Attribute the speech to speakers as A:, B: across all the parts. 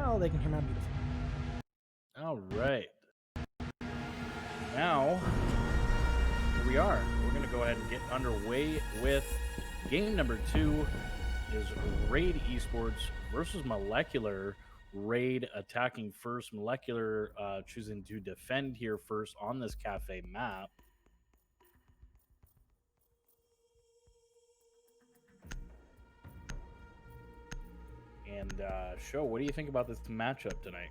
A: Now they can hear my beautiful.
B: All right. Now, here we are. We're going to go ahead and get underway with game number 2 is Raid Esports versus Molecular. Raid attacking first, Molecular choosing to defend here first on this cafe map. And Show, what do you think about this matchup tonight?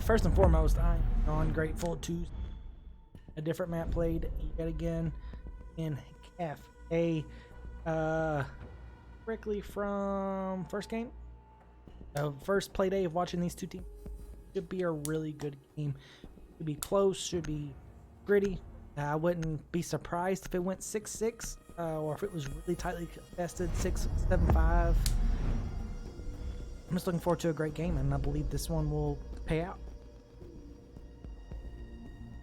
A: First and foremost, I'm grateful to a different map played yet again in cafe. Directly from first game. First play day of watching these two teams. Should be a really good game. Should be close, should be gritty. I wouldn't be surprised if it went 6-6 or if it was really tightly contested 6-7-5. I'm just looking forward to a great game, and I believe this one will pay out.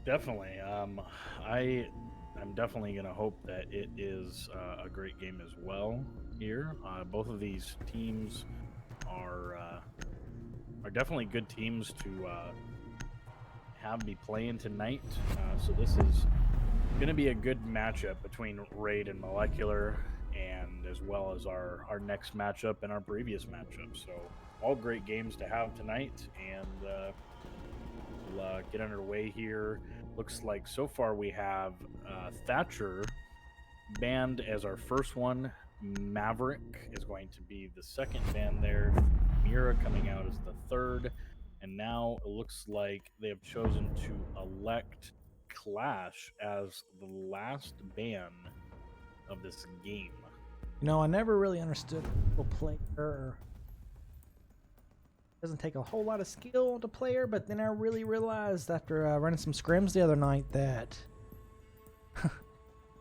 B: Definitely. I'm definitely going to hope that it is a great game as well here. Both of these teams are definitely good teams to have me playing tonight. So this is going to be a good matchup between Raid and Molecular, and as well as our next matchup and our previous matchup. So all great games to have tonight, and we'll get underway here. Looks like so far we have Thatcher banned as our first one. Maverick is going to be the second ban there. Mira coming out as the third. And now it looks like they have chosen to elect Clash as the last ban of this game.
A: You know, I never really understood a player. Doesn't take a whole lot of skill to play her, but then I really realized after running some scrims the other night that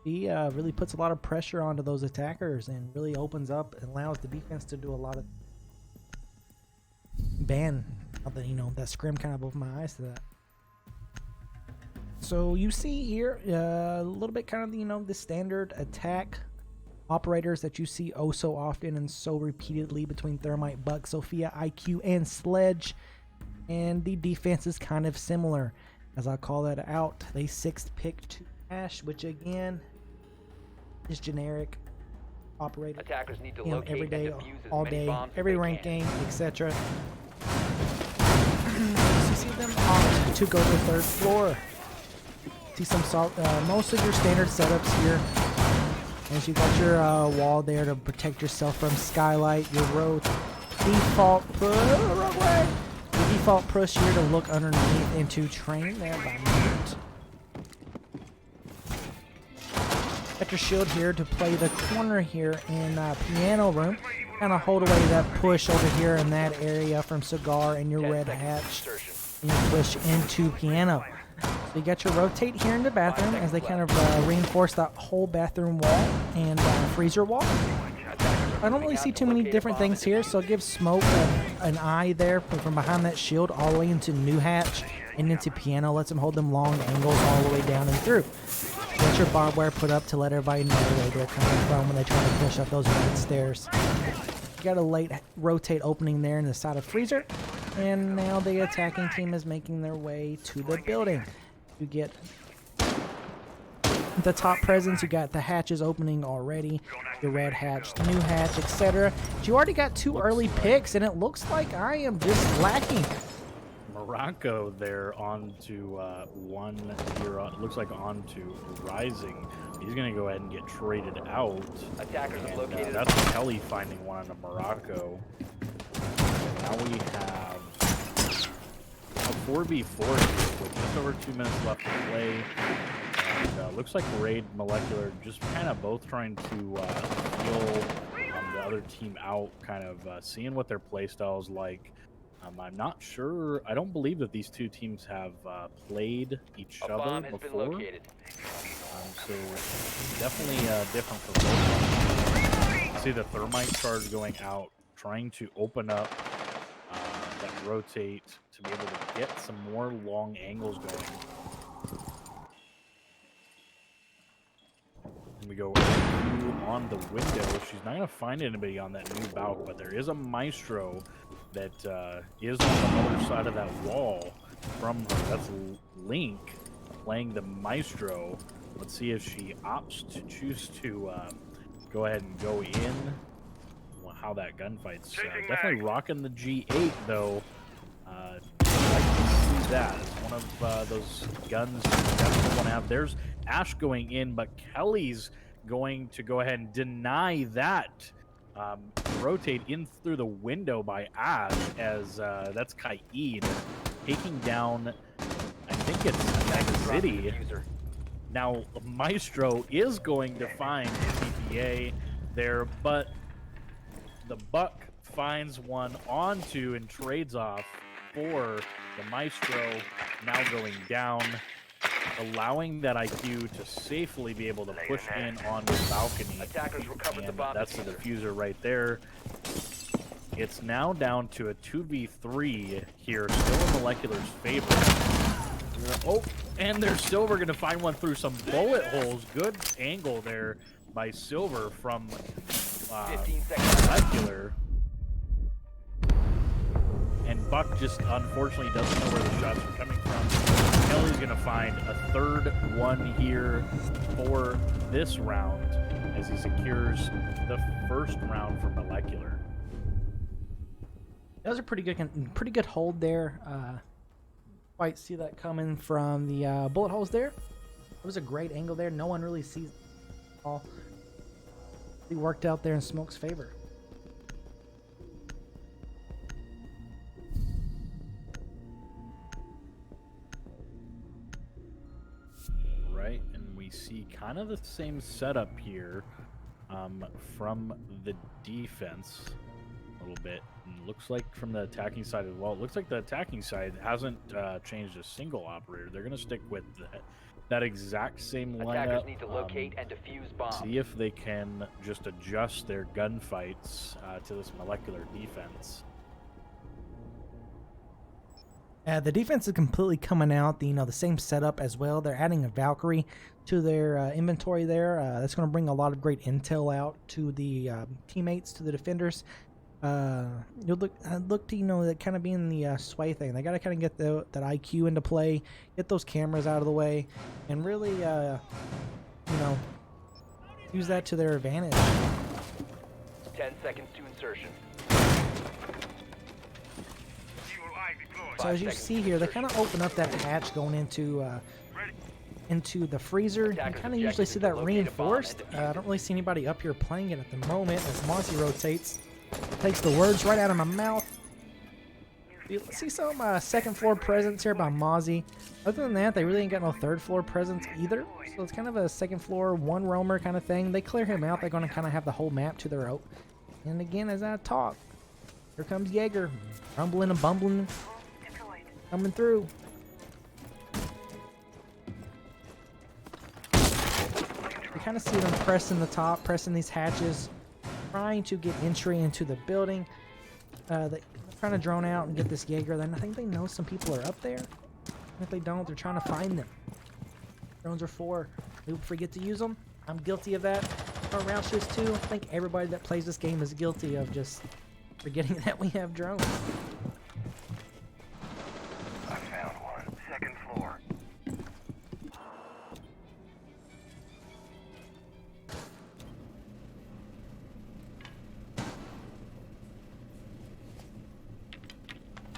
A: he really puts a lot of pressure onto those attackers and really opens up and allows the defense to do a lot of ban. That scrim kind of opened my eyes to that. So you see here a little bit kind of the standard attack operators that you see oh so often and so repeatedly between Thermite, Buck, Sophia, IQ, and Sledge. And the defense is kind of similar. As I call that out, they 6th pick to Ash, which again is generic operator.
C: Attackers need to locate
A: every day,
C: and defuse as
A: all
C: many
A: day,
C: bombs
A: every
C: as they
A: ranked
C: can.
A: game, etc. You see them opt to go to the 3rd floor. See some most of your standard setups here. As you got your wall there to protect yourself from skylight, your road default push, wrong way. Your default push here to look underneath into train there by Mint. Got your shield here to play the corner here in piano room. Kind of hold away that push over here in that area from Cigar and your red hatch. And you push into piano. So you got your rotate here in the bathroom as they kind of reinforce that whole bathroom wall and freezer wall. I don't really see too many different things here, so give Smoke an eye there from behind that shield all the way into new hatch and into piano. Lets them hold them long angles all the way down and through. Get your barbed wire put up to let everybody know where they're coming from when they try to push up those red stairs. You got a late rotate opening there in the side of freezer, and now the attacking team is making their way to the building. You get the top presence, you got the hatches opening already, your red hatch, the new hatch, etc. You already got 2 early picks, and it looks like I am just lacking.
B: Morocco there onto 1 here. Looks like onto Rising. He's going to go ahead and get traded out.
C: Attackers have
B: And,
C: located
B: that's Kelly finding one onto Morocco. Now we have a 4v4 here with just over 2 minutes left to play. And looks like Raid Molecular just kind of both trying to feel the other team out, kind of seeing what their play style is like. I'm not sure. I don't believe that these two teams have played each other before. So definitely different for both. You see the Thermite charge going out, trying to open up that rotate to be able to get some more long angles going. And we go on the window. She's not going to find anybody on that new balcony, but there is a Maestro that is on the other side of that wall from her. That's Link playing the Maestro. Let's see if she opts to choose to go ahead and go in. Well, how that gunfight's definitely rocking the G8 though. I can see that. It's one of those guns you definitely want to have. There's Ash going in, but Kelly's going to go ahead and deny that. Rotate in through the window by Ash as that's Kaid taking down, I think it's Mega City. Now, Maestro is going to find PPA there, but the Buck finds one onto and trades off for the Maestro, now going down, allowing that IQ to safely be able to push in on the balcony. And that's the diffuser right there. It's now down to a 2v3 here, still in Molecular's favor. Oh, and there's Silver going to find one through some bullet holes. Good angle there by Silver from Molecular. And Buck just unfortunately doesn't know where the shots are coming from. Kelly's going to find a third one here for this round as he secures the first round for Molecular.
A: That was a pretty good hold there. Quite see that coming from the bullet holes there. It was a great angle there. No one really sees it all. He worked out there in Smoke's favor.
B: Right, and we see kind of the same setup here from the defense a little bit. And looks like from the attacking side as well. It looks like the attacking side hasn't changed a single operator. They're going to stick with that exact same lineup.
C: Attackers need to locate and defuse bombs.
B: See if they can just adjust their gunfights to this Molecular defense.
A: The defense is completely coming out the same setup as well. They're adding a Valkyrie to their inventory there. That's going to bring a lot of great intel out to the teammates, to the defenders. You'll look to that kind of being the sway thing. They got to kind of get that IQ into play, get those cameras out of the way, and really use that to their advantage.
C: 10 seconds to insertion.
A: So as you see here, they kind of open up that hatch going into the freezer. You kind of usually see that reinforced. I don't really see anybody up here playing it at the moment as Mozzie rotates. Takes the words right out of my mouth. You see some second floor presence here by Mozzie. Other than that, they really ain't got no third floor presence either. So it's kind of a second floor, one roamer kind of thing. They clear him out. They're going to kind of have the whole map to their own. And again, as I talk, here comes Jaeger, rumbling and bumbling, coming through. You kind of see them pressing the top, pressing these hatches, trying to get entry into the building. They're trying to drone out and get this Jaeger. Then I think they know some people are up there. And if they don't, they're trying to find them. Drones are for. We forget to use them. I'm guilty of that. Our round shoots too. I think everybody that plays this game is guilty of just forgetting that we have drones.
D: I found one. Second floor.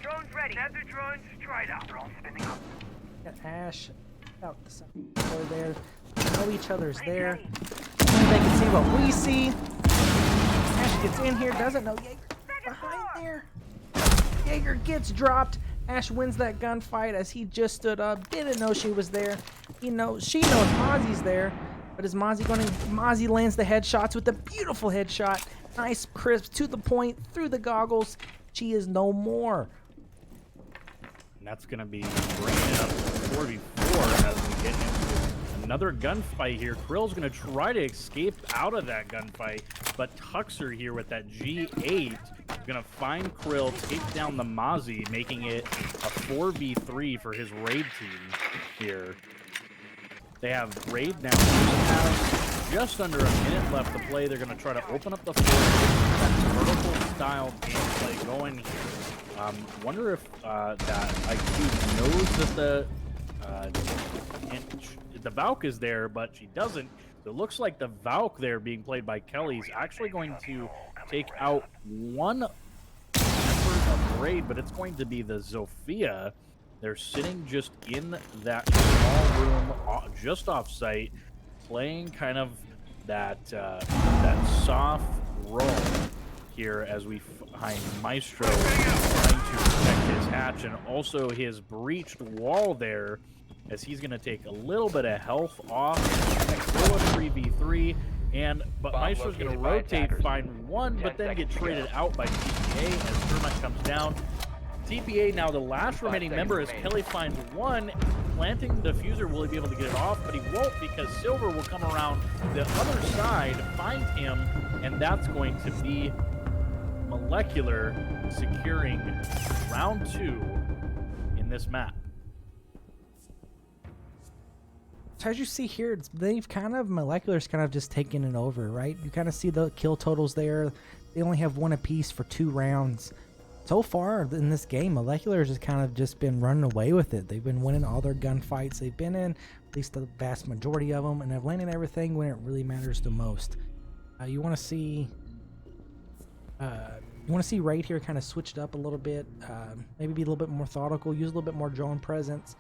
E: Drone's ready. Have the drones straight up.
D: Drone spinning up.
A: Got Ash out the side floor there. They know each other's there. They can see what we see. Ash gets in here, doesn't know Jaeger behind there. Jaeger gets dropped. Ash wins that gunfight as he just stood up. Didn't know she was there. She knows Mozzie's there. But is Mozzie going to... Mozzie lands the headshots with a beautiful headshot. Nice, crisp, to the point, through the goggles. She is no more.
B: And that's going to be bringing it up to 4v4 as we get into another gunfight here. Krill's going to try to escape out of that gunfight, but Tuxer here with that G8 is going to find Krill, take down the Mozzie, making it a 4v3 for his raid team here. They have raid now. Just under a minute left to play. They're going to try to open up the floor, that vertical style game. play going here. Wonder if that IQ knows that the Valk is there, but she doesn't. So it looks like the Valk there being played by Kelly is actually going to take out one member of Raid, but it's going to be the Zofia. They're sitting just in that small room, just off site, playing kind of that that soft role here as we find Maestro trying to protect his hatch and also his breached wall there, as he's going to take a little bit of health off. Still a 3v3, but Maestro's going to rotate, find one, but then get traded out by TPA as Thermite comes down. TPA now the last remaining member as Kelly finds one. Planting the diffuser, will he be able to get it off? But he won't, because Silver will come around the other side, find him, and that's going to be Molecular securing round 2 in this map.
A: So as you see here, they've kind of, Molecular's kind of just taken it over, right? You kind of see the kill totals there. They only have 1 apiece for 2 rounds. So far in this game, Molecular's just kind of just been running away with it. They've been winning all their gunfights they've been in, at least the vast majority of them, and they've landed everything when it really matters the most. You want to see Raid here kind of switched up a little bit, maybe be a little bit more methodical, use a little bit more drone presence.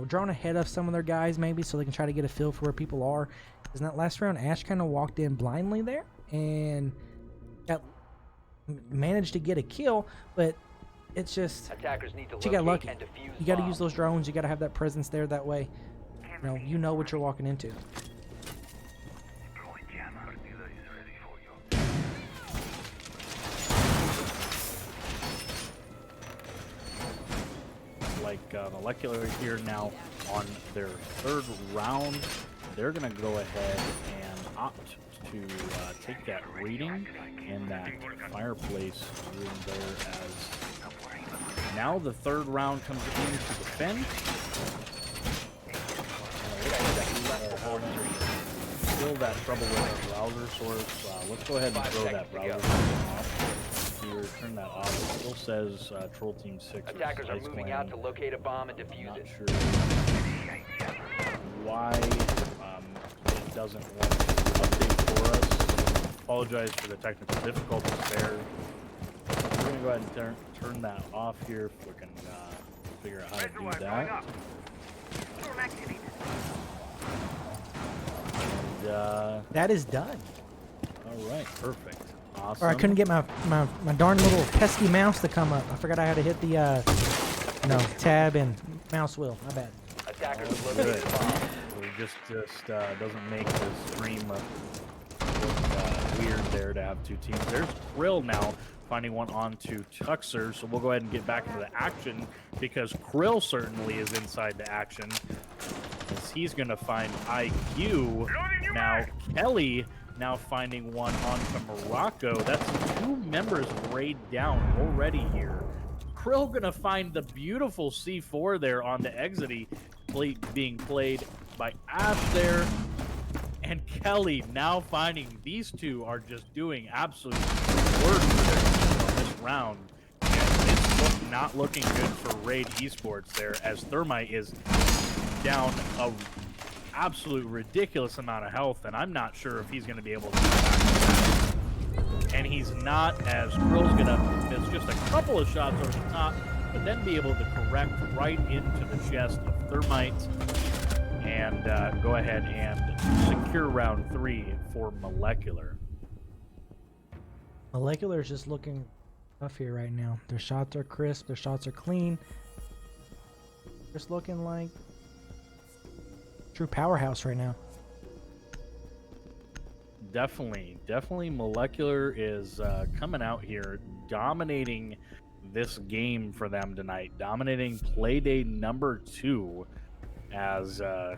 A: Drone ahead of some of their guys maybe, so they can try to get a feel for where people are. Because in that last round, Ash kind of walked in blindly there and managed to get a kill, but it's just
C: Attackers need to
A: she got lucky.
C: and defuse
A: You got to
C: bombs.
A: use those drones. You got to have that presence there. That way, you know what you're walking into.
D: Deploying jammer. Dealer is ready for you.
B: Like Molecular here now on their 3rd round, they're going to go ahead and opt to take that reading in that fireplace room there, as now the 3rd round comes in to defend. Still that trouble with our browser source. Let's go ahead and throw that browser off. Here, turn that off. It still says Troll Team 6.
C: Attackers are moving out to locate a bomb and defuse
B: Not
C: it.
B: sure why it doesn't want to update for us. Apologize for the technical difficulties there. We're going to go ahead and turn that off here if we can figure out how to do that. And,
A: That is done.
B: all right, perfect. Awesome.
A: Or I couldn't get my darn little pesky mouse to come up. I forgot I had to hit the tab and mouse wheel. My bad.
C: Attackers have
B: Good.
C: located a bomb.
B: It just doesn't make the stream look weird there to have 2 teams. There's Krill now finding one onto Tuxer, so we'll go ahead and get back into the action, because Krill certainly is inside the action, as he's going to find IQ. Now Kelly now finding one onto Morocco. That's 2 members Raid down already here. Krill gonna find the beautiful C4 there on the exity being played by Ash there. And Kelly now finding these 2 are just doing absolute work for their this round. And it's not looking good for Raid Esports there, as Thermite is down a absolute ridiculous amount of health, and I'm not sure if he's going to be able to get back to that. And he's not, as Krill's going to miss just a couple of shots over the top, but then be able to correct right into the chest of Thermite and go ahead and secure round 3 for Molecular.
A: Molecular is just looking rough here right now. Their shots are crisp. Their shots are clean. Just looking like true powerhouse right now.
B: Definitely Molecular is coming out here dominating this game for them tonight, dominating Playday number 2, as I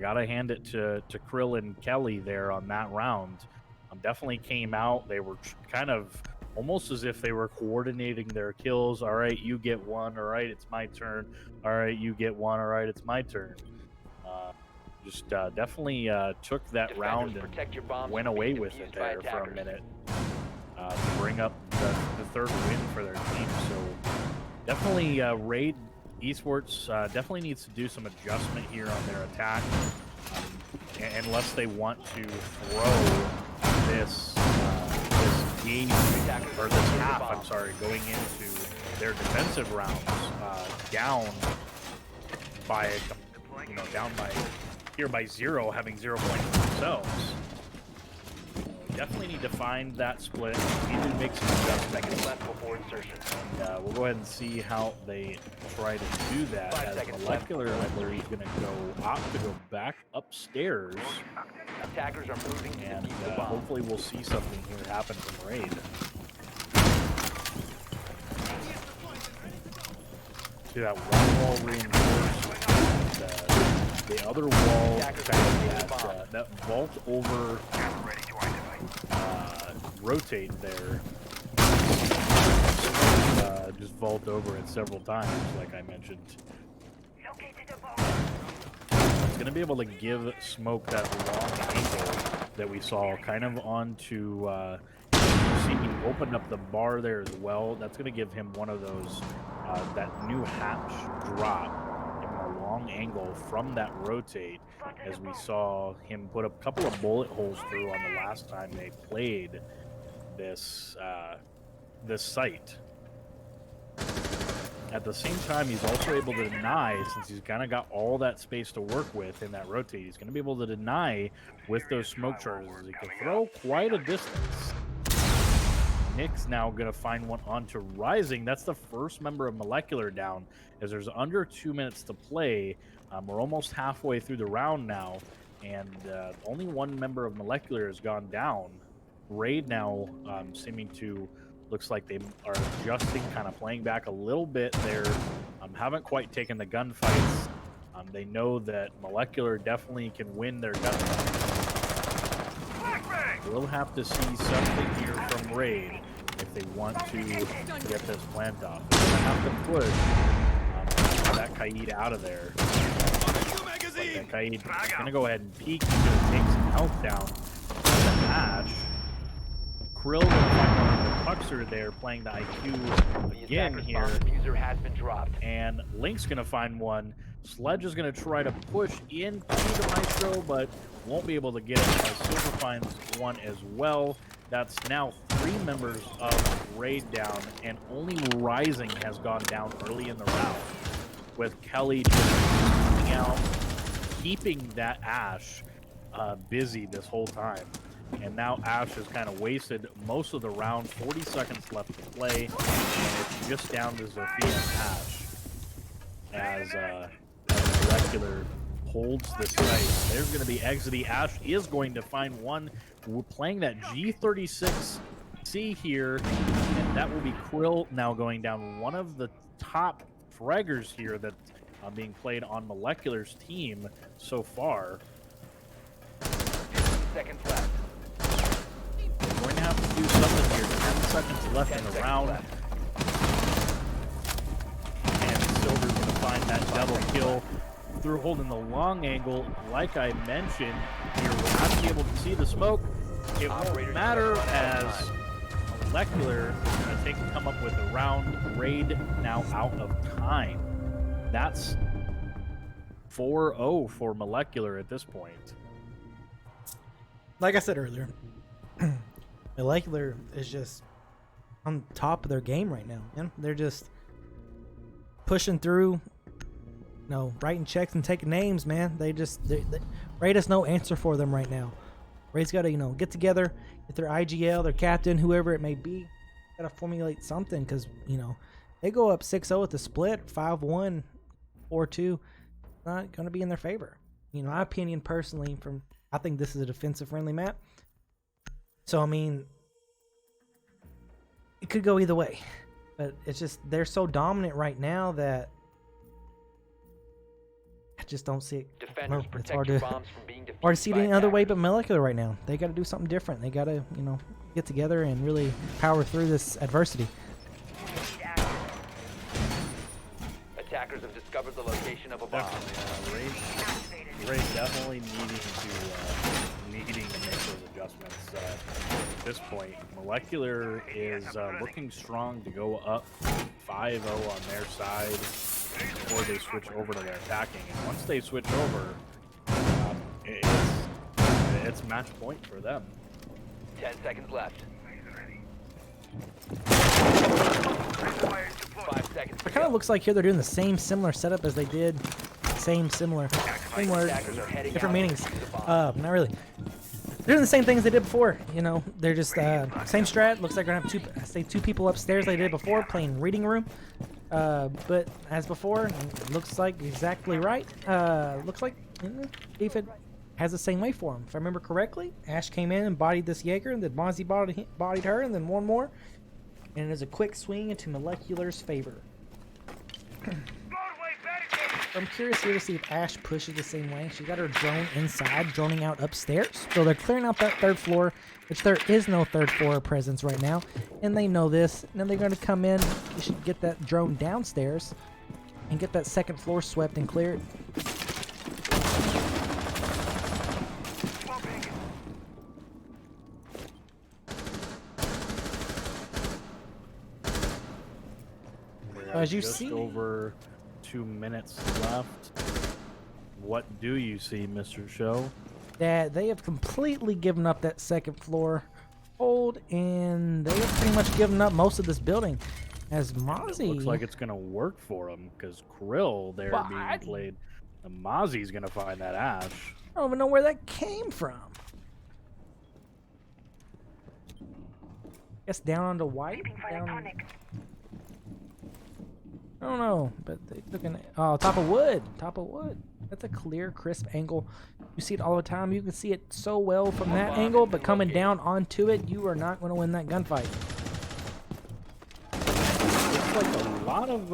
B: gotta hand it to Krill and Kelly there on that round. Definitely came out. They were kind of almost as if they were coordinating their kills. All right, you get one. All right, it's my turn. All right, you get one. All right, it's my turn. Just definitely took that
C: Defenders,
B: round
C: protect your
B: and
C: bombs
B: went
C: from
B: away
C: being
B: with
C: defused
B: it
C: by
B: there for a
C: attackers.
B: minute. To bring up the third win for their team. So definitely Raid Esports definitely needs to do some adjustment here on their attack, unless they want to throw this game or this half. I'm sorry, going into their defensive rounds down by here by 0, having 0 points themselves. Definitely need to find that split. Need to make some adjustments
C: left before insertion.
B: And we'll go ahead and see how they try to do that.
C: 5
B: As
C: seconds
B: Molecular, I believe, is going to opt to go back upstairs,
C: Attackers are moving to
B: and
C: defuse the bomb.
B: hopefully we'll see something here happen from Raid. See that one wall reinforced, and the other wall, that vault over rotate there. Just vault over it several times, like I mentioned. It's going to be able to give Smoke that long angle that we saw kind of onto see he opened up the bar there as well. That's going to give him one of those that new hatch drop, give him a long angle from that rotate, as we saw him put a couple of bullet holes through on the last time they played this this site. At the same time, he's also able to deny, since he's kind of got all that space to work with in that rotate. He's going to be able to deny with those smoke charges. He can throw quite a distance. Nick's now going to find one onto Rising. That's the first member of Molecular down, as there's under 2 minutes to play. We're almost halfway through the round now, and only one member of Molecular has gone down. Raid now seeming to, looks like they are adjusting, kind of playing back a little bit there. Haven't quite taken the gunfights. They know that Molecular definitely can win their gunfights. We'll have to see something here from Raid if they want to get this plant off. They're going to have to push that Kaid out of there. But Kaid is going to go ahead and peek. He's going to take some health down. The Ash. Krill will find one of the Puxer there, playing the IQ again here.
C: Has been dropped.
B: And Link's going to find one. Sledge is going to try to push into the Maestro, but won't be able to get it. Silver finds one as well. That's now 3 members of Raid down, and only Rising has gone down early in the round, with Kelly just coming out, keeping that Ash busy this whole time. And now Ash has kind of wasted most of the round, 40 seconds left to play, and it's just down to Zofia and Ash as Molecular holds the site. There's going to be exiting. Ash is going to find one. We're playing that G36C here, and that will be Krill now going down. One of the top fraggers here that being played on Molecular's team so far.
C: Seconds left.
B: We're going to have to do something here. 10 seconds left in the round. And Silver's going to find that double kill through holding the long angle. Like I mentioned, here we'll not be able to see the smoke. It won't matter, as Molecular is going to come up with a round. Raid now out of time. That's 4-0 for Molecular at this point.
A: Like I said earlier, Molecular is just on top of their game right now. Man. They're just pushing through, writing checks and taking names, man. They Raid has no answer for them right now. Raid's got to, get together, get their IGL, their captain, whoever it may be, got to formulate something, because, they go up 6-0 at the split, 5-1, 4-2, not going to be in their favor. My opinion personally, I think this is a defensive-friendly map. So, it could go either way. But it's just, they're so dominant right now that I just don't see it. It's hard to see it any other way but Molecular right now. They got to do something different. They got to, get together and really power through this adversity.
C: Attackers have discovered the location of a bomb.
B: Ray definitely needing to make those adjustments at this point. Molecular is looking strong to go up 5-0 on their side before they switch over to their attacking. And once they switch over, it's match point for them.
C: 10 seconds left. 5 seconds.
A: It kind of looks like here they're doing the same similar setup as they did. Similar, different meanings. Not really. They're doing the same things they did before. You know, they're just same strat. Looks like we're gonna have two people upstairs they did before playing reading room. But as before, looks like exactly right. Looks like if it has the same way for him. If I remember correctly, Ash came in and bodied this Jaeger, and then Mozzie bodied her, and then one more. And it is a quick swing into Molecular's favor. I'm curious here to see if Ash pushes the same way. She's got her drone inside, droning out upstairs. So they're clearing out that third floor, which there is no third floor presence right now. And they know this. And then they're going to come in. They should get that drone downstairs and get that second floor swept and cleared. As you
B: Just
A: see,
B: over 2 minutes left. What do you see, Mr. Show?
A: that they have completely given up that second floor hold, and they have pretty much given up most of this building. As Mozzie
B: Looks like it's going to work for him because Krill there being played. And Mozzie's going to find that Ash.
A: I don't even know where that came from. Guess down onto white. Down, I don't know, but they took an top of wood. Top of wood. That's a clear, crisp angle. You see it all the time. You can see it so well from that angle, but coming down onto it, you are not going to win that gunfight.
B: Looks like a lot of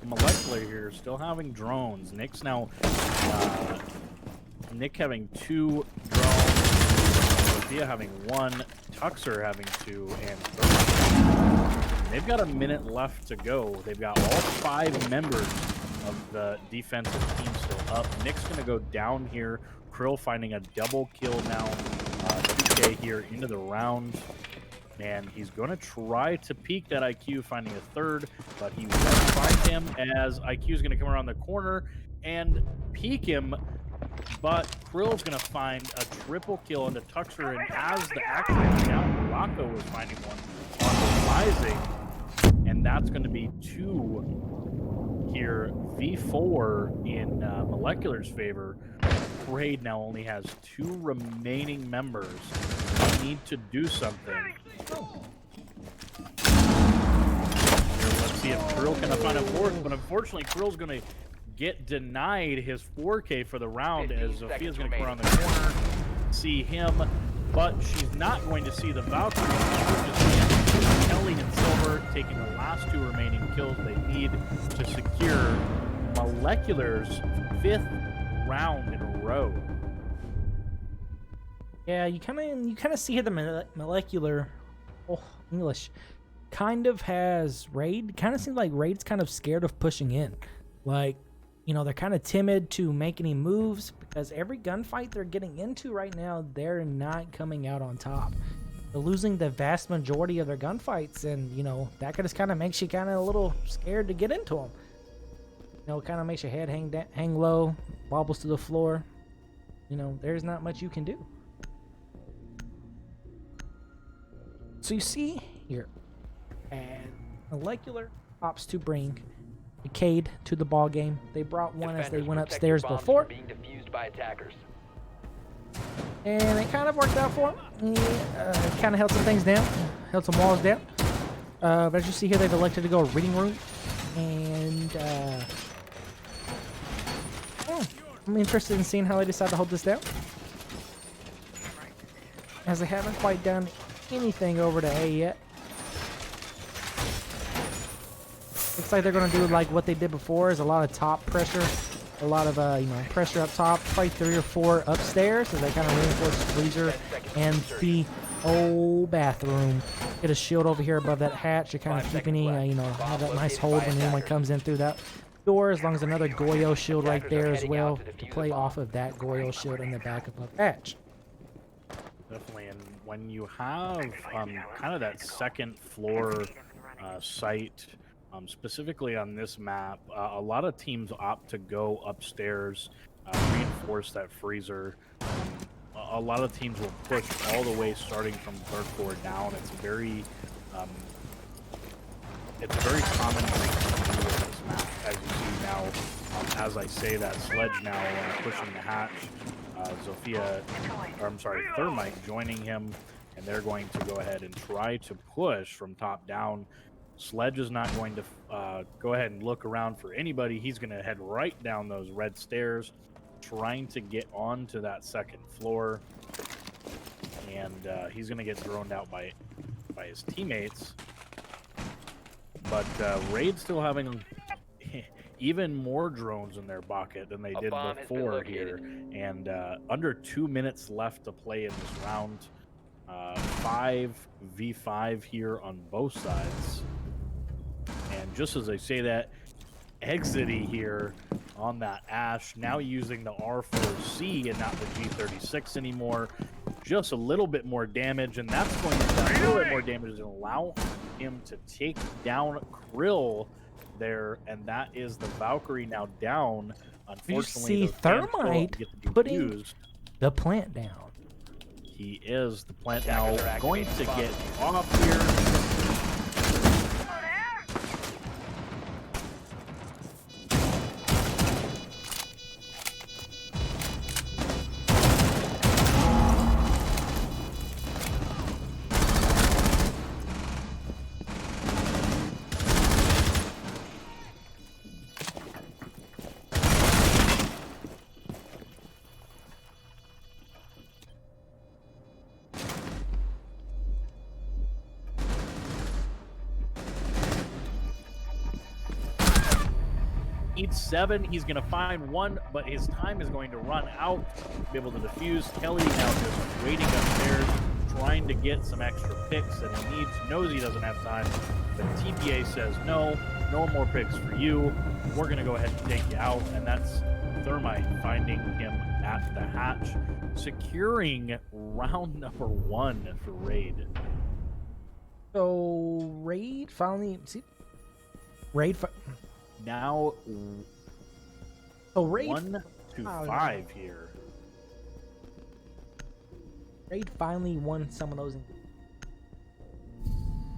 B: Molecular here still having drones. Nick having 2 drones, Sophia having 1, Tuxer having 2, and 3. They've got a minute left to go. They've got all 5 members of the defensive team still up. Nick's going to go down here. Krill finding a double kill now. 2K here into the round. And he's going to try to peek that IQ, finding a third, but he won't find him as IQ is going to come around the corner and peek him. But Krill's going to find a triple kill into Tuxer, and as the action is down, Rocco was finding one on the Rising. And that's going to be 2 here. V4 in Molecular's favor. Parade now only has 2 remaining members. They need to do something. Here, let's see if Krill can find a fourth, but unfortunately Krill's going to get denied his 4K for the round as Sophia's going to come around the corner, see him, but she's not going to see the Valkyrie. Kelly and Silver taking the last 2 remaining kills they need to secure Molecular's 5th round in a row.
A: Yeah, you kind of see here the Molecular, English, kind of has Raid. Kind of seems like Raid's kind of scared of pushing in. Like, you know, they're kind of timid to make any moves because every gunfight they're getting into right now, they're not coming out on top. They're losing the vast majority of their gunfights, and, you know, that just kind of makes you kind of a little scared to get into them. You know, it kind of makes your head hang low, wobbles to the floor. You know, there's not much you can do. So you see here, and Molecular opts to bring a Cade to the ball game. They brought one as they went upstairs before,
C: being defused by attackers.
A: and it kind of worked out for him. He kind of held some things down, held some walls down. But as you see here, they've elected to go reading room, and I'm interested in seeing how they decide to hold this down, as they haven't quite done anything over to A yet. Looks like they're going to do like what they did before, is a lot of top pressure, a lot of pressure up top, probably 3 or 4 upstairs, so they kind of reinforce the freezer and the bathroom. Get a shield over here above that hatch to kind of keep any have that nice hold when anyone comes in through that Sure, as long as another Goyo shield right
C: Attackers are
A: there as
C: heading
A: well
C: out to
A: to
C: defuse
A: play
C: the bomb.
A: off of that Goyo shield in the back of a patch.
B: Definitely, and when you have kind of that second floor site, specifically on this map, a lot of teams opt to go upstairs, reinforce that freezer. A lot of teams will push all the way starting from third floor down. Um, it's a very common thing to do with this map, as you see now. As I say that, Sledge now pushing the hatch. Thermite joining him, and they're going to go ahead and try to push from top down. Sledge is not going to go ahead and look around for anybody. He's going to head right down those red stairs, trying to get onto that second floor, and he's going to get droned out by his teammates. But Raid still having even more drones in their bucket than they
C: A
B: did
C: bomb has been
B: before here,
C: located.
B: and under 2 minutes left to play in this round. 5v5 here on both sides, and just as I say that, Exidy here on that Ash, now using the R4C and not the G36 anymore. Just a little bit more damage, and that's going to do a little bit more damage and allow him to take down Krill there, and that is the Valkyrie now down.
A: You
B: Unfortunately,
A: see
B: those cams still
A: Thermite
B: get to be
A: putting
B: used.
A: the plant down.
B: He is the plant
C: Attackers
B: now
C: are
B: going to
C: activating
B: get off here. Needs 7. He's going to find 1, but his time is going to run out. Be able to defuse. Kelly now just waiting upstairs, trying to get some extra picks that he knows he doesn't have time. But TPA says, no more picks for you. We're going to go ahead and take you out. And that's Thermite finding him at the hatch, securing round number 1 for Raid.
A: So Raid finally
B: Now
A: so Raid
B: 1 to 5 here.
A: Raid finally won some of those. They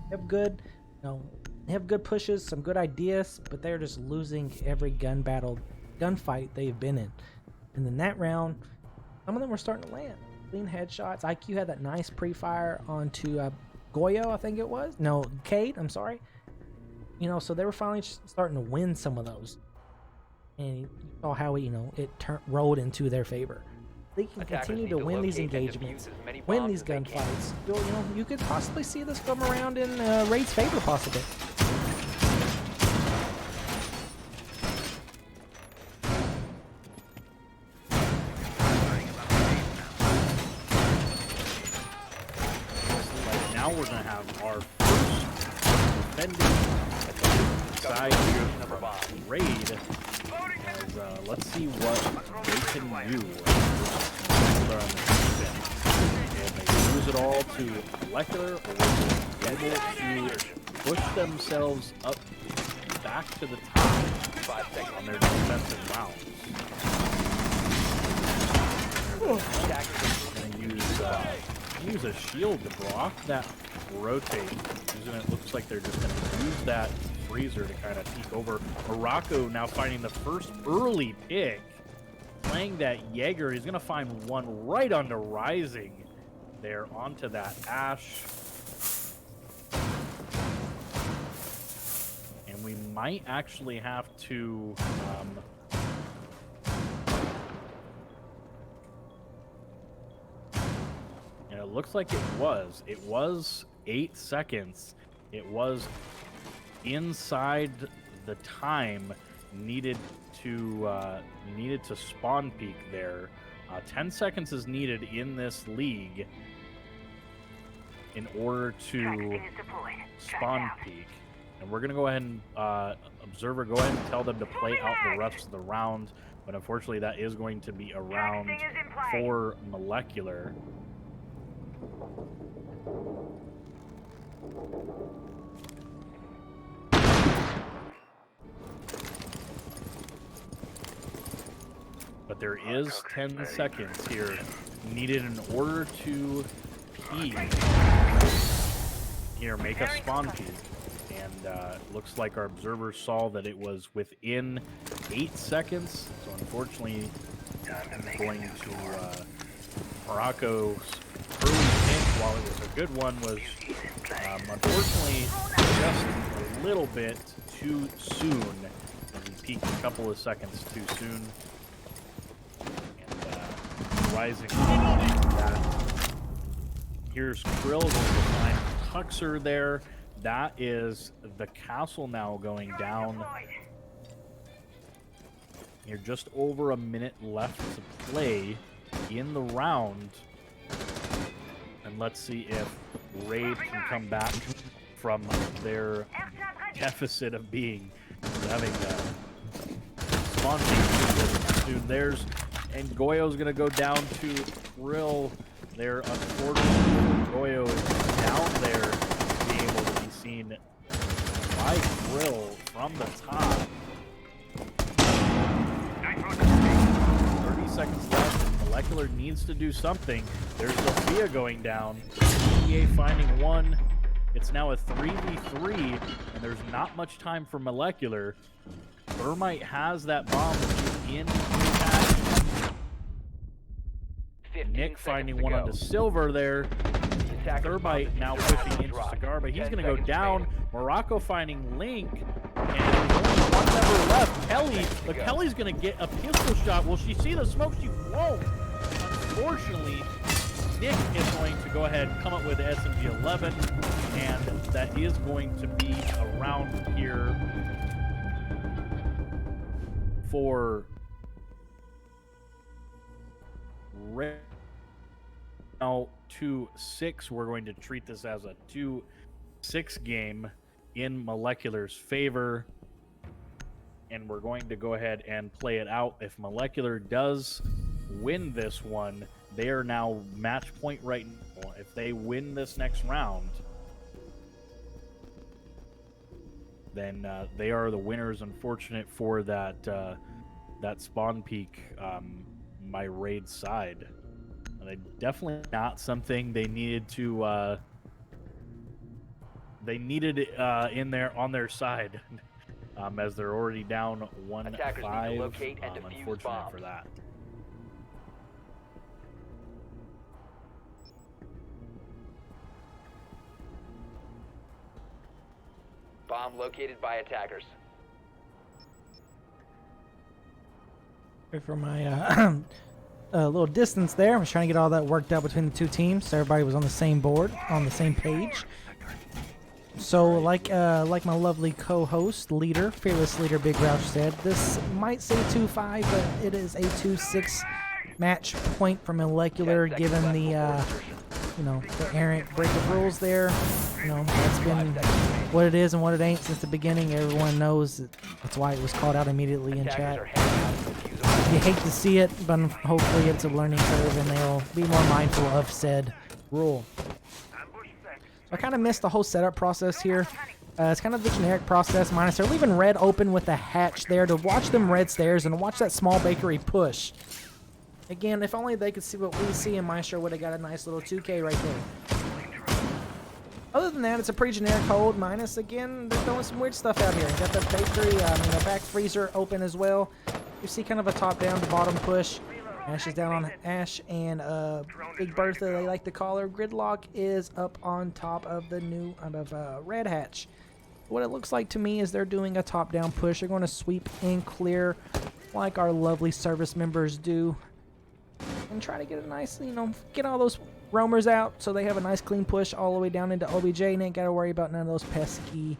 A: have good, they have good pushes, some good ideas, but they're just losing every gunfight they've been in. And then that round, some of them were starting to land clean headshots. IQ had that nice pre-fire onto Goyo, I think it was. No, Cade. I'm sorry. So they were finally starting to win some of those, and you saw how it rolled into their favor. They can
C: Attackers
A: continue
C: need
A: to
C: to
A: win these
C: locate and
A: engagements,
C: defuse as many
A: win
C: bombs
A: these
C: as they can.
A: gunfights. You could possibly see this come around in Raid's favor, possibly.
B: Now we're going to have our first defending side here from Raid. As, let's see what they can do. And they use it all to molecular, or will they be able to push themselves up back to the top
C: 5 seconds
B: on their defensive rounds? Use a shield to block that rotate. It looks like they're just going to use that freezer to kind of peek over. Morocco now finding the first early pick, playing that Jaeger. He's going to find one right onto Rising there onto that Ash. And we might actually have to and it looks like it was 8 seconds. It was inside the time needed to spawn peak there. 10 seconds is needed in this league in order to spawn peak. And we're going to go ahead and, Observer, go ahead and tell them to play out the rest of the round. But unfortunately, that is going to be a round
E: Testing is in play.
B: for Molecular. But there is 10 seconds here needed in order to peek. Here, make a spawn peek. And looks like our observers saw that it was within 8 seconds. So unfortunately, I'm going to Morocco's early pick, while it was a good one, was unfortunately just a little bit too soon. And he peaked a couple of seconds too soon. And rising that. Here's Krill going to find Tuxer there. That is the castle now going down. You're just over a minute left to play in the round. And let's see if Raid can come back from their deficit of having spawn soon. There's, and Goyo's going to go down to Krill there. Unfortunately, Goyo is down there, being able to be seen by Krill from the top. 30 seconds left, and Molecular needs to do something. There's Sophia going down. EA finding one. It's now a 3v3, and there's not much time for Molecular. Thermite has that bomb in impact. Nick finding one onto Silver there. Thermite now pushing into Cigar, but he's going to go down. Morocco finding Link, and there's only one member left, Kelly. But Kelly's going to get a pistol shot. Will she see the smoke? She won't. Unfortunately, Nick is going to go ahead and come up with the SMG-11, and that is going to be a round here for Red. Now 2-6. We're going to treat this as a 2-6 game in Molecular's favor, and we're going to go ahead and play it out. If Molecular does win this one, they are now match point right now. If they win this next round, then they are the winners. Unfortunate for that that spawn peak, my Raid side. They definitely not something they needed to. They needed it in there on their side, as they're already down 1-5. Unfortunate for that.
C: Bomb located by attackers.
A: For my little distance there, I was trying to get all that worked out between the two teams, so everybody was on the same board, on the same page. So, like my lovely co-host, fearless leader, Big Roush said, this might say 2-5, but it is a 2-6 match point for Molecular, given the the errant break of rules there. That's been what it is and what it ain't since the beginning. Everyone knows that's why it was called out immediately in chat. You hate to see it, but hopefully it's a learning curve and they'll be more mindful of said rule. I kind of missed the whole setup process here. It's kind of the generic process, minus they're leaving red open with the hatch there to watch them red stairs and watch that small bakery push. Again, if only they could see what we see, and Maestro would have got a nice little 2K right there. Other than that, it's a pretty generic hold, minus, again, they're throwing some weird stuff out here. You got the bakery, the back freezer open as well. You see kind of a top-down to bottom push. Ash is down on Ash, and Big Bertha, they like to call her. Gridlock is up on top of the new Red Hatch. What it looks like to me is they're doing a top-down push. They're going to sweep and clear like our lovely service members do, and try to get a nice, get all those roamers out so they have a nice clean push all the way down into OBJ, and ain't got to worry about none of those pesky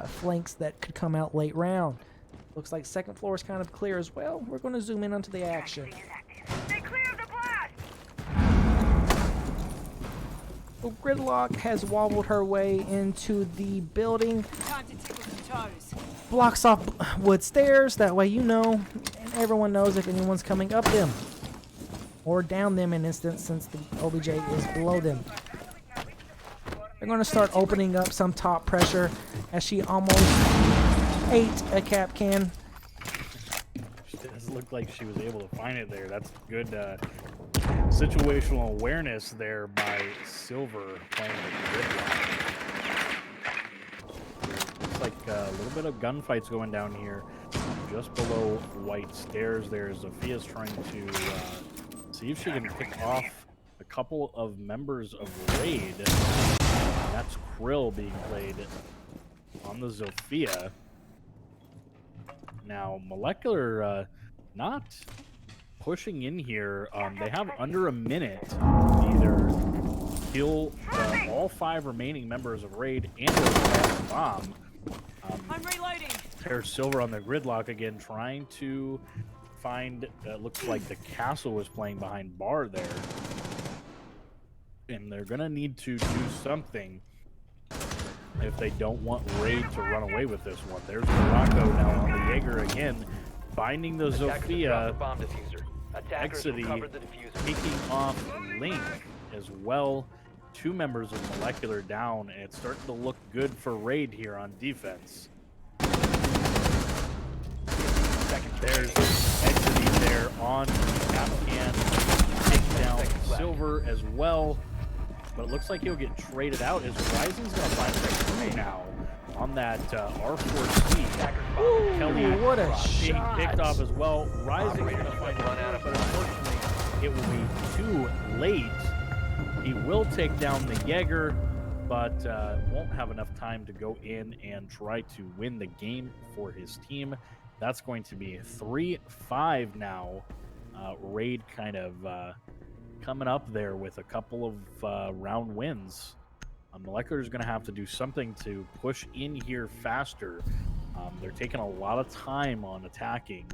A: flanks that could come out late round. Looks like second floor is kind of clear as well. We're going to zoom in onto the action.
E: They cleared the blast!
A: So Gridlock has wobbled her way into the building.
F: Time to tickle some toes.
A: Blocks off wood stairs. That way you know, and everyone knows if anyone's coming up them. Or down them in instance, since the OBJ is below them. They're going to start opening up some top pressure as she almost ate a cap can.
B: It does look like she was able to find it there. That's good situational awareness there by Silver playing the gridlock. Looks like a little bit of gunfights going down here just below White Stairs there. Zophia's trying to see if she can pick off a couple of members of Raid. That's Krill being played on the Zofia. Now, Molecular not pushing in here. They have under a minute to either kill all 5 remaining members of Raid and or plant the bomb.
F: I'm reloading.
B: There's Silver on the gridlock again, trying to find, looks like the castle was playing behind bar there. And they're going to need to do something if they don't want Raid to run away with this one. There's Morocco now on the Jaeger again, finding the Zofia, Exity, taking off Link as well. 2 members of Molecular down, and it's starting to look good for Raid here on defense. There's Exity there on Afghan, take down Silver as well. But it looks like he'll get traded out as Rising's going to find Exity now on that R4C. Kelly,
A: what a
B: being
A: shot.
B: picked off as well. Rising's going to find out, but unfortunately it will be too late. He will take down the Jaeger, but won't have enough time to go in and try to win the game for his team. That's going to be 3-5 now. Raid kind of coming up there with a couple of round wins. Molecular is going to have to do something to push in here faster. They're taking a lot of time on attacking.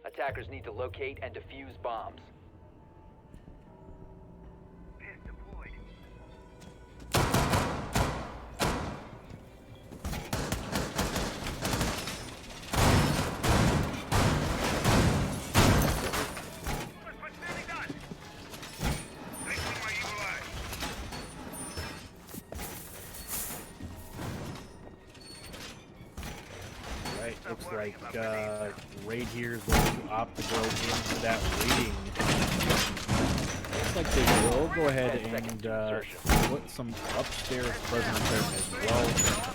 C: Attackers need to locate and defuse bombs.
E: Pin deployed. What's nearly done? Placing my eagle eye.
B: Right, looks like Raid here is going to opt to go into that raiding. Looks like they will go ahead and put some upstairs presence there as well.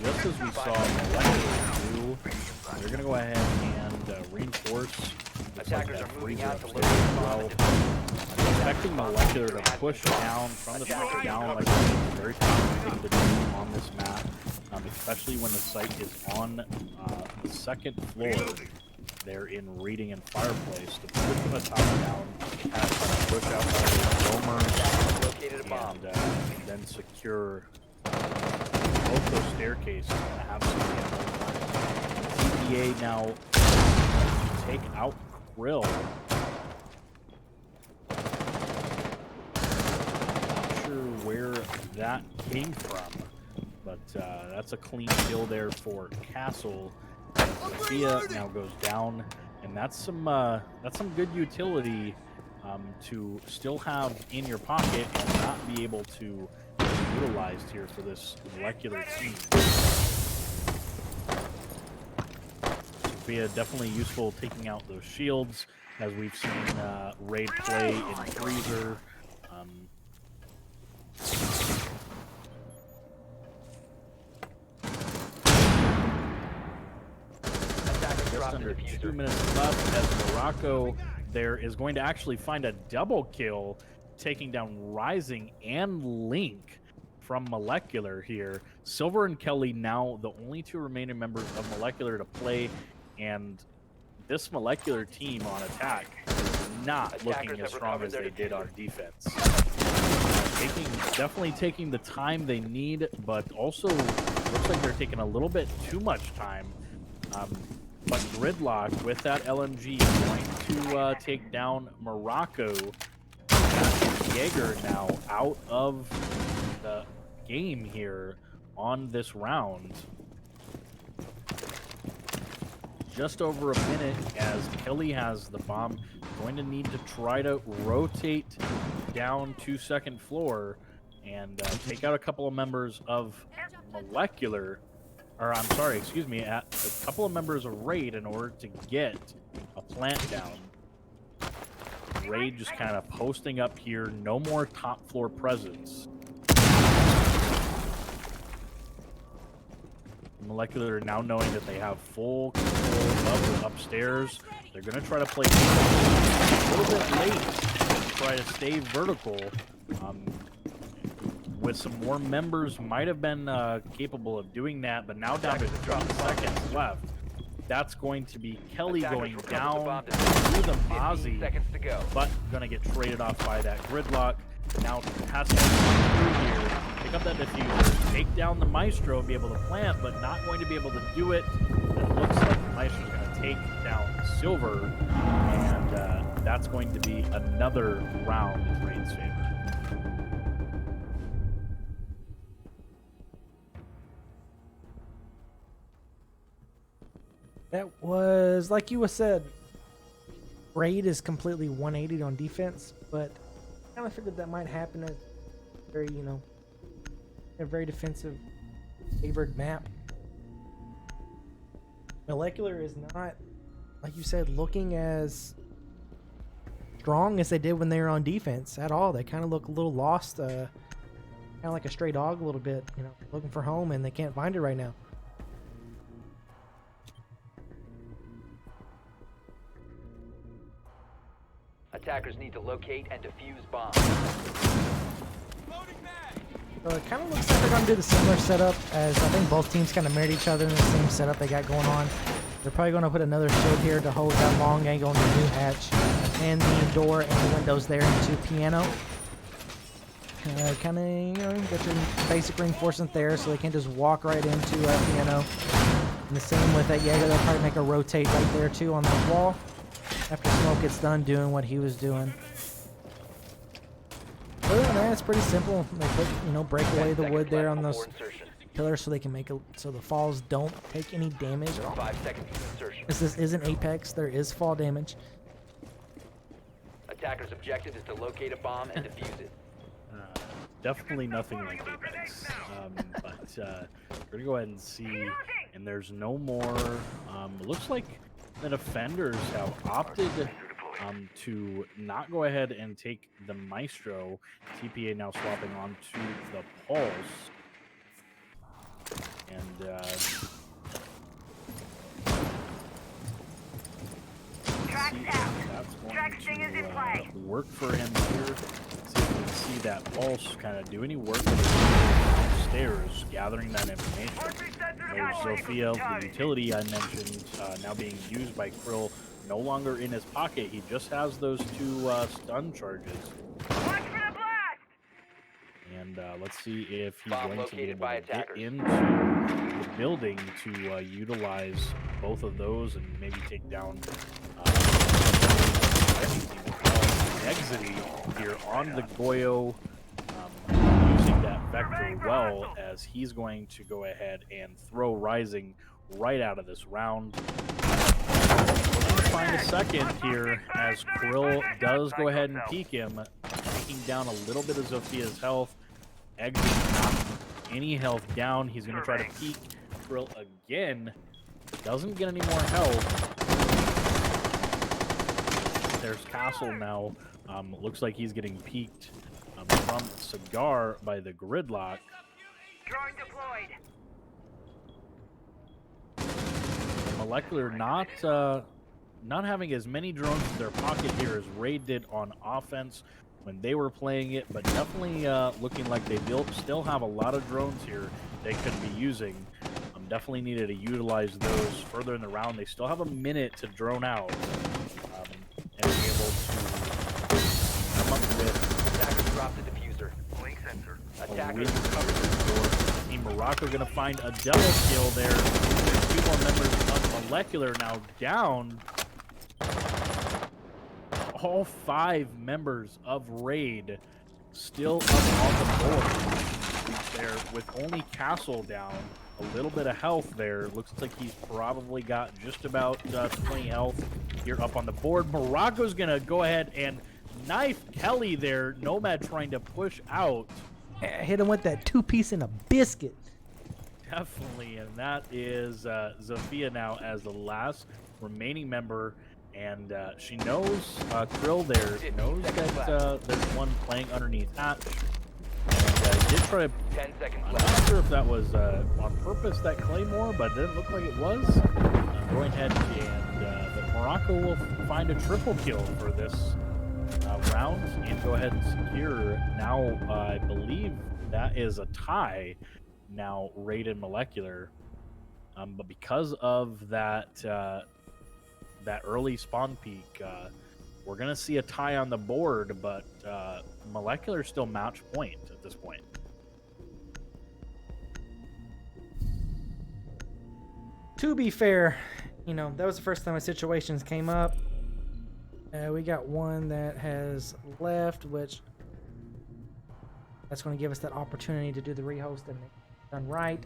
B: Just as we saw Molecular do, they're going to go ahead and reinforce.
C: Attackers are moving out to
B: upstairs as well. I'm expecting Molecular to push down from the top down like it's a very common thing to do on this map, especially when the site is on the second floor. They're in Reading and Fireplace to push from the top down, have push out the roamer, and then secure both those staircases and have some TPA now take out Krill. Not sure where that came from, but that's a clean kill there for Castle. Sophia now goes down, and that's some good utility to still have in your pocket and not be able to be utilized here for this Molecular team. Sophia definitely useful taking out those shields, as we've seen Raid play in Freezer. Just under 2 minutes left as Morocco there is going to actually find a double kill, taking down Rising and Link from Molecular here. Silver and Kelly now the only 2 remaining members of Molecular to play and this molecular team on attack is not looking as strong as they did on defense. Definitely taking the time they need, but also looks like they're taking a little bit too much time. But Gridlock with that LMG is going to take down Morocco. Jaeger now out of the game here on this round. Just over a minute as Kelly has the bomb. Going to need to try to rotate down to second floor and take out a couple of members of Molecular. Or I'm sorry, excuse me, a couple of members of Raid in order to get a plant down. Raid just kind of posting up here, no more top floor presence. Molecular now knowing that they have full control of the upstairs. They're going to try to play a little bit late to try to stay vertical. With some more members, might have been capable of doing that, but now down to 20 seconds left. That's going to be Kelly going down through the Mozzie, but going to get traded off by that Gridlock. Now has to through here, pick up that diffuser, take down the Maestro and be able to plant, but not going to be able to do it. It looks like the Maestro's going to take down Silver, and that's going to be another round in Raid's favor.
A: That was, like you said, Raid is completely 180 on defense, but I kind of figured that might happen at very, a very defensive favored map. Molecular is not, like you said, looking as strong as they did when they were on defense at all. They kind of look a little lost, kind of like a stray dog a little bit, looking for home, and they can't find it right now.
C: Attackers need to locate and defuse bombs.
A: So it kind of looks like they're going to do the similar setup as I think both teams kind of mirrored each other in the same setup they got going on. They're probably going to put another shield here to hold that long angle on the new hatch and the door and the windows there into piano. Kind of, get your basic reinforcement there so they can just walk right into piano. And the same with that Jaeger, they'll probably make a rotate right there too on that wall after Smoke gets done doing what he was doing. Other than that, it's pretty simple. They put, break away the wood there on those pillars so they can make it so the falls don't take any damage at all.
C: 5 seconds to insertion.
A: As this isn't Apex, there is fall damage.
C: Attacker's objective is to locate a bomb and defuse it.
B: Definitely nothing like Apex. But we're going to go ahead and see. And there's no more. It looks like the defenders have opted to not go ahead and take the Maestro. TPA now swapping on to the Pulse. And that's going to work for him here. See if we can see that Pulse kind of do any work downstairs, gathering that information. There's Zofia, the utility I mentioned, now being used by Krill, no longer in his pocket. He just has those 2 stun charges. And let's see if he's going to be able to get into the building to utilize both of those and maybe take down Exidy here on the Goyo, using that vector well, as he's going to go ahead and throw Rising right out of this round. Find a second here as Krill does go ahead and peek him, taking down a little bit of Zofia's health. Exidy not any health down. He's going to try to peek Krill again. Doesn't get any more health. There's Castle now. Looks like he's getting peeked from Cigar by the Gridlock.
E: Drone deployed.
B: Molecular not having as many drones in their pocket here as Raid did on offense when they were playing it, but definitely looking like they still have a lot of drones here they could be using. Definitely needed to utilize those further in the round. They still have a minute to drone out and be able to come up with
C: Attackers dropped the diffuser.
D: Moving sensor.
B: a
C: Attackers
B: win for Team Morocco. Going to find a double kill there. Two more members of Molecular now down. All 5 members of Raid still up on the board there with only Castle down. A little bit of health there. Looks like he's probably got just about 20 health here up on the board. Morocco's going to go ahead and knife Kelly there. Nomad trying to push out.
A: Hit him with that 2-piece and a biscuit.
B: Definitely, and that is Zofia now as the last remaining member. And she knows Krill there knows that there's one playing underneath hatch. And did try to.
C: 10 seconds
B: I'm
C: left.
B: not sure if that was on purpose, that Claymore, but it didn't look like it was. Going ahead and but Morocco will find a triple kill for this round and go ahead and secure. Now I believe that is a tie. Now Raid and Molecular, but because of that that early spawn peak, we're gonna see a tie on the board, but Molecular still match point at this point.
A: To be fair, you know, that was the first time the situations came up. We got one that has left, which that's going to give us that opportunity to do the rehost and done right.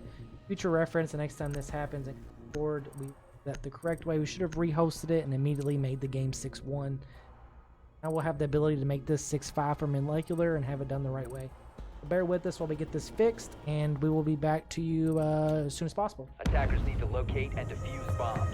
A: Future reference, the next time this happens and board that the correct way, we should have rehosted it and immediately made the game 6-1. Now we'll have the ability to make this 6-5 for Molecular and have it done the right way. So bear with us while we get this fixed, and we will be back to you as soon as possible.
C: Attackers need to locate and defuse bombs.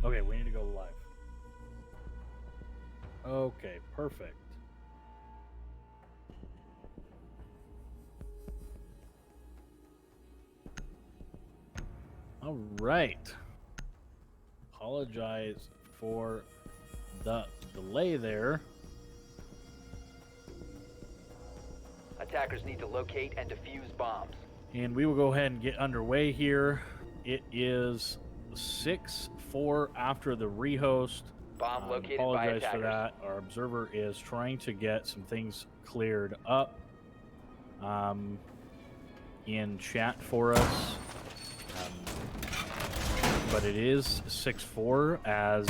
B: Okay, we need to go live. Okay, perfect. All right. Apologize for the delay there.
C: Attackers need to locate and defuse bombs.
B: And we will go ahead and get underway here. It is 6-4 after the rehost.
C: Bomb located by
B: Apologize for
C: attackers.
B: that. Our observer is trying to get some things cleared up in chat for us. But it is 6-4 as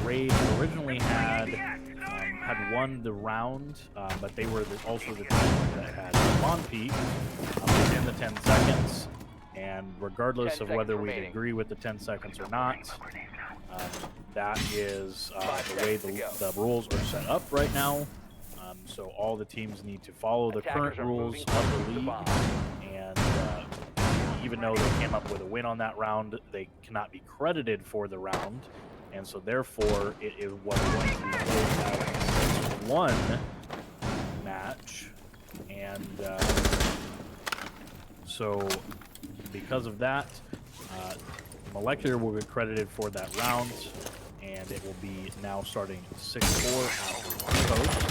B: Raid originally had won the round, but they were also the team that had spawn peak within the 10 seconds. And regardless
C: 10
B: of whether
C: seconds
B: we
C: remaining.
B: agree with the 10 seconds or not, that is the way the rules are set up right now. So all the teams need to follow the
C: Attackers
B: current
C: are
B: rules
C: moving
B: of
C: to
B: the
C: the
B: league.
C: bomb.
B: And even though they came up with a win on that round, they cannot be credited for the round. And so therefore, it is what's going to be played as a 6-1 match. And so because of that, Molecular will get credited for that round, and it will be now starting 6-4 after post.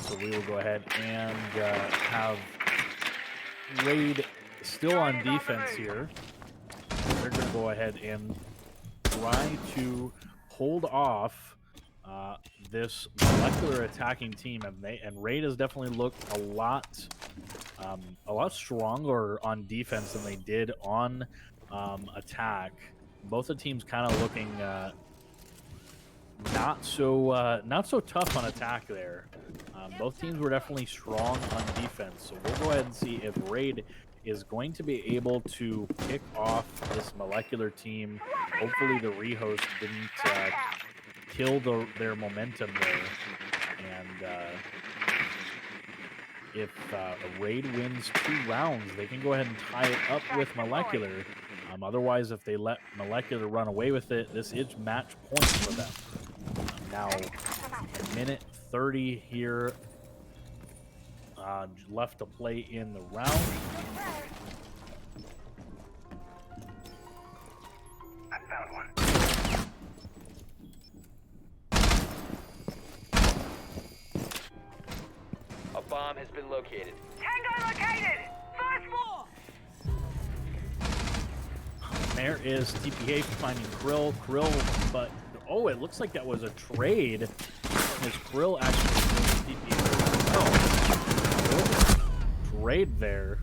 B: So we will go ahead and have Raid still on defense here. They're going to go ahead and try to hold off this Molecular attacking team, and Raid has definitely looked a lot stronger on defense than they did on attack. Both the teams kind of looking not so tough on attack there. Both teams were definitely strong on defense, so we'll go ahead and see if Raid is going to be able to pick off this Molecular team. Hopefully the rehost didn't kill their momentum there, and if Raid wins 2 rounds, they can go ahead and tie it up with Molecular. Otherwise, if they let Molecular run away with it, this is match point for them. Now, a minute 30 here left to play in the round.
D: I found one.
C: A bomb has been located.
E: Tango located! First floor!
B: There is TPA finding Krill. But oh, it looks like that was a trade. As Krill actually TPA. Oh, trade there.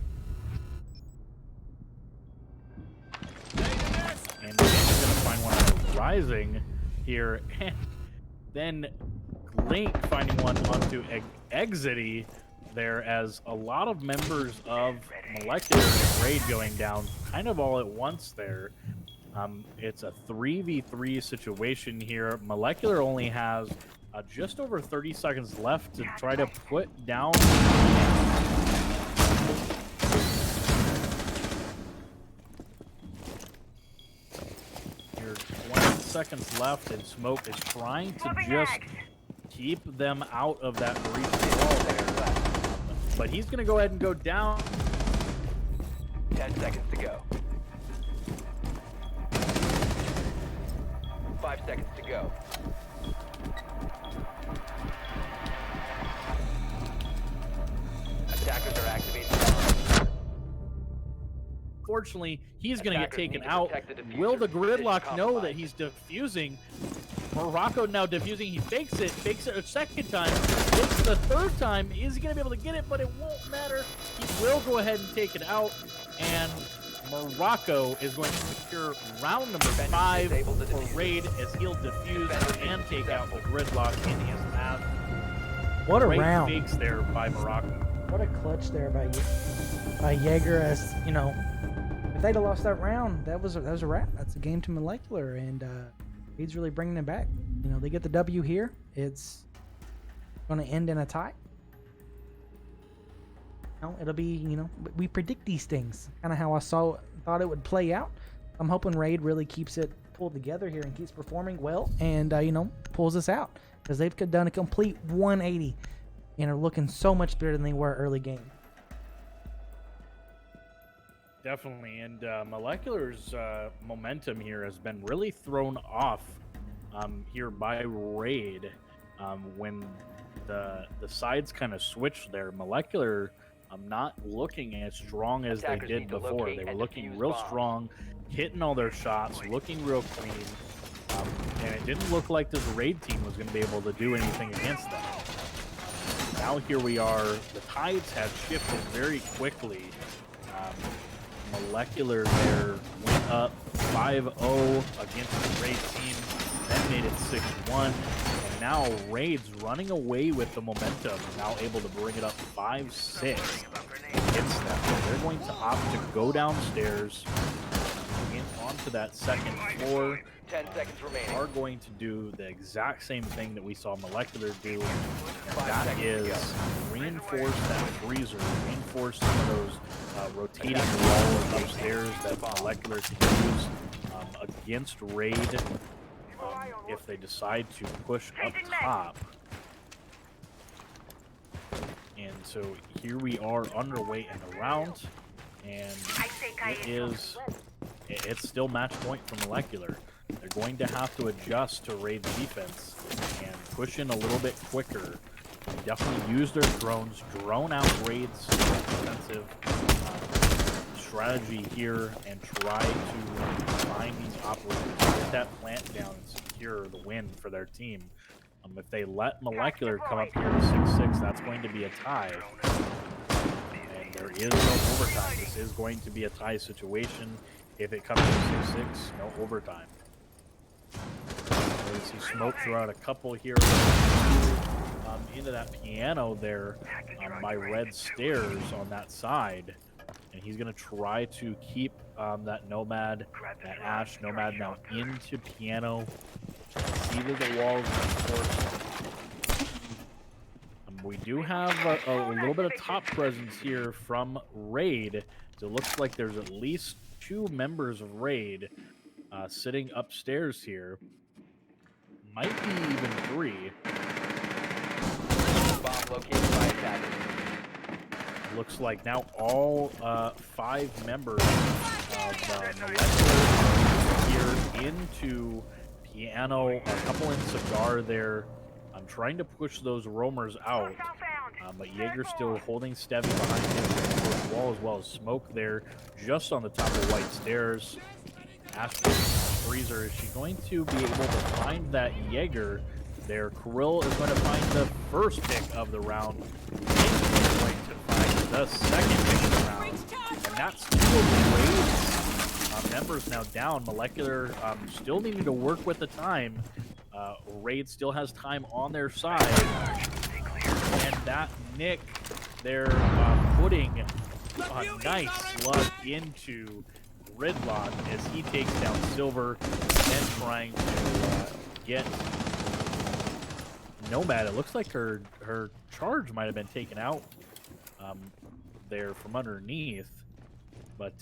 B: And he's going to find one on the Rising here. And then Glink finding one onto Exity there, as a lot of members of Molecular and Raid going down kind of all at once there. It's a 3v3 situation here. Molecular only has just over 30 seconds left to try to put down. Here, 20 seconds left, and Smoke is trying to just keep them out of that breach wall there. But he's going to go ahead and go down.
C: 10 seconds to go. 5 seconds to go. Attackers are activating.
B: Fortunately, he's going to get
C: Attackers need
B: taken
C: to
B: out.
C: protect the diffuser.
B: Will the
C: Position
B: Gridlock know that
C: compromised.
B: he's defusing? Morocco now defusing. He fakes it a second time, fakes the third time. Is he going to be able to get it? But it won't matter. He will go ahead and take it out, and Morocco is going to secure round number 5
C: disable the
B: for
C: diffuser.
B: Raid, as he'll defuse and take out the Gridlock in his path.
A: What a
B: Great
A: round.
B: fakes there by Morocco.
A: What a clutch there by Jaeger. As you know, if they'd have lost that round, that was a wrap. That's a game to Molecular, and Raid's really bringing it back. You know, they get the W here. It's going to end in a tie. You know, it'll be, you know, we predict these things. Kind of how I thought it would play out. I'm hoping Raid really keeps it pulled together here and keeps performing well and, you know, pulls us out. Because they've done a complete 180 and are looking so much better than they were early game.
B: Definitely, and Molecular's momentum here has been really thrown off here by Raid when the sides kind of switched there. Molecular not looking as strong as they
C: Attackers
B: did
C: need to
B: before.
C: locate
B: They were
C: and
B: looking
C: defuse
B: real
C: bombs.
B: strong, hitting all their shots, looking real clean, and it didn't look like this Raid team was going to be able to do anything against them. Now here we are. The tides have shifted very quickly. Molecular there went up 5-0 against the Raid team, then made it 6-1, and now Raid's running away with the momentum, now able to bring it up 5-6 against them. They're going to opt to go downstairs onto that second floor.
C: 10 seconds remaining.
B: Are going to do the exact same thing that we saw Molecular do, and
C: 5
B: that
C: seconds to
B: is
C: go.
B: reinforce that freezer, reinforce some of those rotating walls upstairs that Molecular can use against Raid if they decide to push up top. And so here we are underway in the round, and it's still match point for Molecular. They're going to have to adjust to Raid's defense and push in a little bit quicker. Definitely use their drones, drone out Raid's defensive strategy here, and try to find these operators, get that plant down, and secure the win for their team. If they let Molecular come up here to 6-6, that's going to be a tie. And there is no overtime. This is going to be a tie situation. If it comes to 6-6, no overtime. You see Smoke throw out a couple here into that piano there by Red Stairs on that side. And he's going to try to keep that Nomad, that Ash Nomad now into piano. See that the walls reinforced. We do have a little bit of top presence here from Raid. So it looks like there's at least 2 members of Raid sitting upstairs here. Might be even 3.
C: Bomb located by attackers.
B: Looks like now all 5 members of Molecular here into piano. A couple in cigar there. I'm trying to push those roamers out. But Jaeger's still holding Stevie behind him towards the wall, as well as Smoke there just on the top of White Stairs. Ashley Freezer, is she going to be able to find that Jaeger there? Kirill is going to find the first pick of the round. He's going to find the second pick of the round. And that's 2 of the Raid's members now down. Molecular still needing to work with the time. Raid still has time on their side. And that Nick there putting a nice slug into Gridlock as he takes down Silver and trying to get Nomad. It looks like her charge might have been taken out there from underneath, but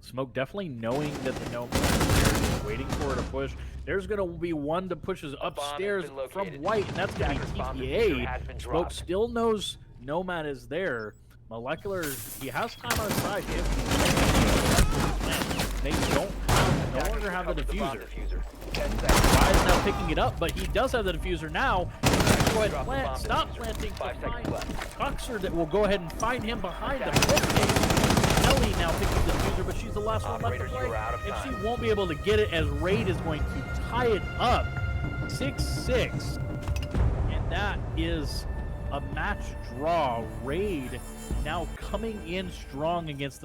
B: Smoke definitely knowing that the Nomad is waiting for her to push. There's going to be one to pushes upstairs from White, and that's going to be TPA. Smoke still knows Nomad is there. Molecular, he has time on his side. They don't have, no longer have the diffuser. Why is now picking it up, but he does have the diffuser now. Go ahead and plant. Stop planting.
C: 5 seconds left.
B: Coxer that will go ahead and find him behind the bookcase. Ellie now picking the diffuser, but she's the last one left to play, and she won't be able to get it as Raid is going to tie it up 6-6. And that is a match draw. Raid now coming in strong against the